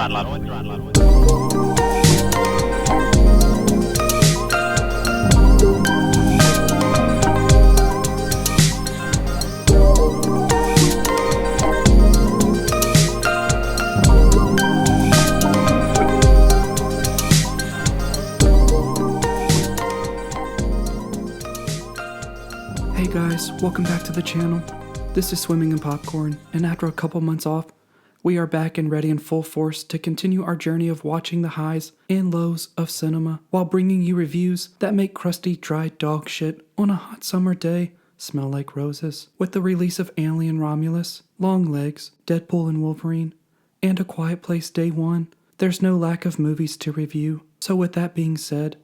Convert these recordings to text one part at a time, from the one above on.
Hey guys, welcome back to the channel. This is Swimming in Popcorn, and after a couple months off, we are back and ready in full force to continue our journey of watching the highs and lows of cinema while bringing you reviews that make crusty, dry dog shit on a hot summer day smell like roses. With the release of Alien Romulus, Longlegs, Deadpool and Wolverine, and A Quiet Place Day 1, there's no lack of movies to review. So with that being said,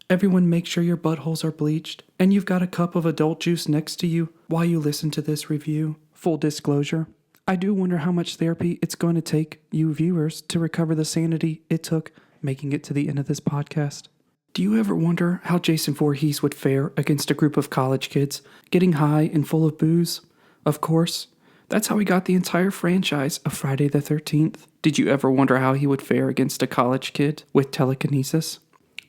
everyone make sure your buttholes are bleached and you've got a cup of adult juice next to you while you listen to this review. Full disclosure, I do wonder how much therapy it's going to take you viewers to recover the sanity it took making it to the end of this podcast. Do you ever wonder how Jason Voorhees would fare against a group of college kids getting high and full of booze? Of course, that's how he got the entire franchise of Friday the 13th. Did you ever wonder how he would fare against a college kid with telekinesis?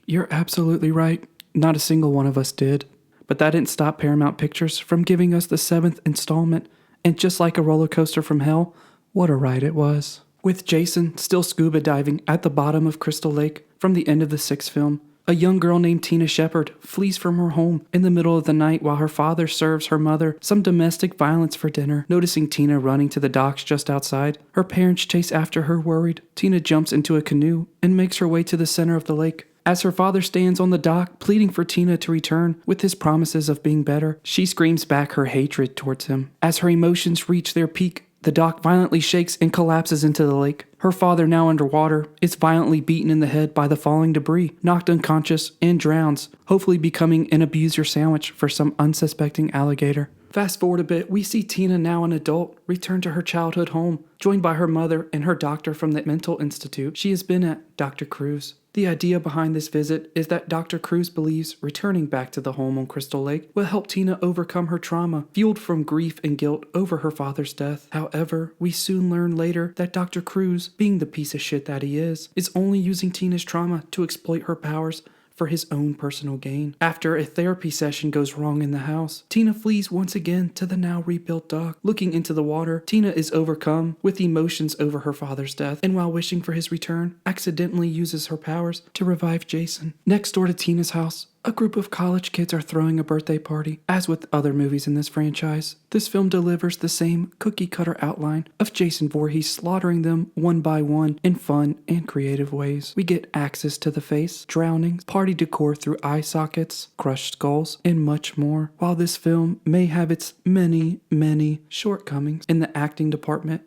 You're absolutely right. Not a single one of us did. But that didn't stop Paramount Pictures from giving us the 7th installment, and just like a roller coaster from hell, what a ride it was. With Jason still scuba diving at the bottom of Crystal Lake from the end of the 6th film, a young girl named Tina Shepard flees from her home in the middle of the night while her father serves her mother some domestic violence for dinner. Noticing Tina running to the docks just outside, her parents chase after her worried. Tina jumps into a canoe and makes her way to the center of the lake. As her father stands on the dock, pleading for Tina to return with his promises of being better, she screams back her hatred towards him. As her emotions reach their peak, the dock violently shakes and collapses into the lake. Her father, now underwater, is violently beaten in the head by the falling debris, knocked unconscious, and drowns, hopefully becoming an abuser sandwich for some unsuspecting alligator. Fast forward a bit, we see Tina, now an adult, return to her childhood home, joined by her mother and her doctor from the mental institute she has been at, Dr. Cruz. The idea behind this visit is that Dr. Cruz believes returning back to the home on Crystal Lake will help Tina overcome her trauma, fueled from grief and guilt over her father's death. However, we soon learn later that Dr. Cruz, being the piece of shit that he is only using Tina's trauma to exploit her powers for his own personal gain. After a therapy session goes wrong in the house, Tina flees once again to the now rebuilt dock. Looking into the water, Tina is overcome with emotions over her father's death, and while wishing for his return, accidentally uses her powers to revive Jason. Next door to Tina's house, a group of college kids are throwing a birthday party. As with other movies in this franchise, this film delivers the same cookie-cutter outline of Jason Voorhees slaughtering them one by one in fun and creative ways. We get axes to the face, drownings, party decor through eye sockets, crushed skulls, and much more. While this film may have its many shortcomings in the acting department,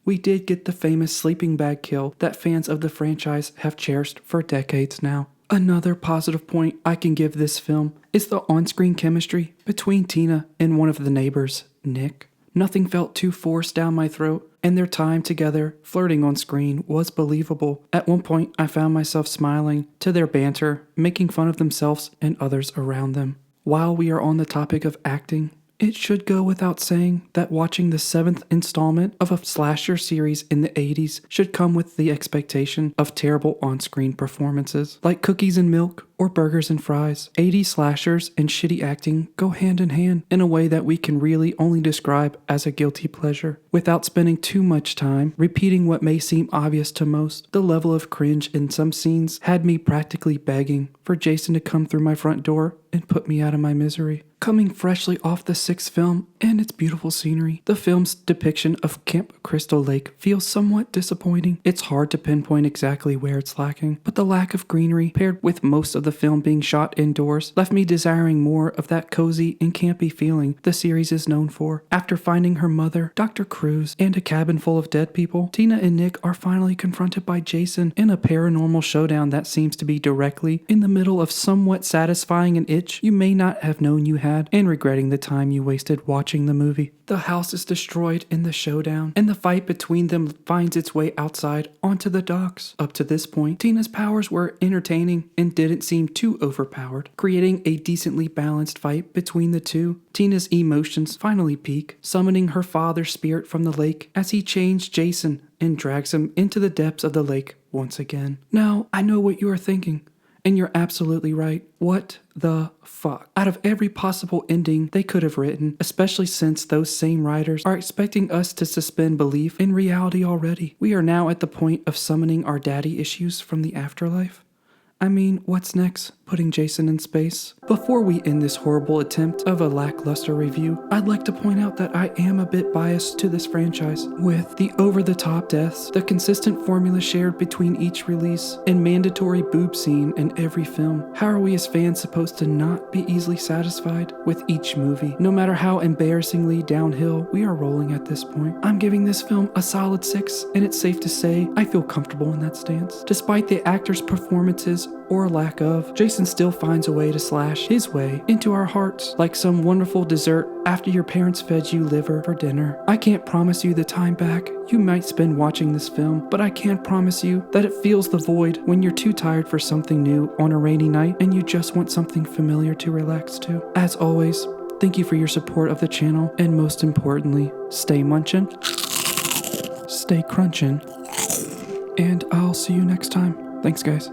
we did get the famous sleeping bag kill that fans of the franchise have cherished for decades now. Another positive point I can give this film is the on-screen chemistry between Tina and one of the neighbors, Nick. Nothing felt too forced down my throat, and their time together, flirting on screen, was believable. At one point, I found myself smiling to their banter, making fun of themselves and others around them. While we are on the topic of acting, it should go without saying that watching the 7th installment of a slasher series in the 80s should come with the expectation of terrible on-screen performances. Like Cookies and Milk or Burgers and Fries, 80s slashers and shitty acting go hand in hand in a way that we can really only describe as a guilty pleasure. Without spending too much time repeating what may seem obvious to most, the level of cringe in some scenes had me practically begging for Jason to come through my front door and put me out of my misery. Coming freshly off the 6th film and its beautiful scenery, the film's depiction of Camp Crystal Lake feels somewhat disappointing. It's hard to pinpoint exactly where it's lacking, but the lack of greenery, paired with most of the film being shot indoors, left me desiring more of that cozy and campy feeling the series is known for. After finding her mother, Dr. Cruz, and a cabin full of dead people, Tina and Nick are finally confronted by Jason in a paranormal showdown that seems to be directly in the middle of somewhat satisfying an itch you may not have known you had, and regretting the time you wasted watching the movie. The house is destroyed in the showdown, and the fight between them finds its way outside onto the docks. Up to this point, Tina's powers were entertaining and didn't seem too overpowered, creating a decently balanced fight between the two. Tina's emotions finally peak, summoning her father's spirit from the lake as he changed Jason and drags him into the depths of the lake once again. Now, I know what you are thinking, and you're absolutely right. What the fuck? Out of every possible ending they could have written, especially since those same writers are expecting us to suspend belief in reality already. We are now at the point of summoning our daddy issues from the afterlife. I mean, what's next? Putting Jason in space? Before we end this horrible attempt of a lackluster review, I'd like to point out that I am a bit biased to this franchise. With the over-the-top deaths, the consistent formula shared between each release, and mandatory boob scene in every film, how are we as fans supposed to not be easily satisfied with each movie? No matter how embarrassingly downhill we are rolling at this point, I'm giving this film a solid 6, and it's safe to say I feel comfortable in that stance. Despite the actors' performances or lack of, Jason still finds a way to slash his way into our hearts like some wonderful dessert after your parents fed you liver for dinner. I can't promise you the time back you might spend watching this film, but I can promise you that it fills the void when you're too tired for something new on a rainy night and you just want something familiar to relax to. As always, thank you for your support of the channel, and most importantly, stay munchin', stay crunchin', and I'll see you next time. Thanks, guys.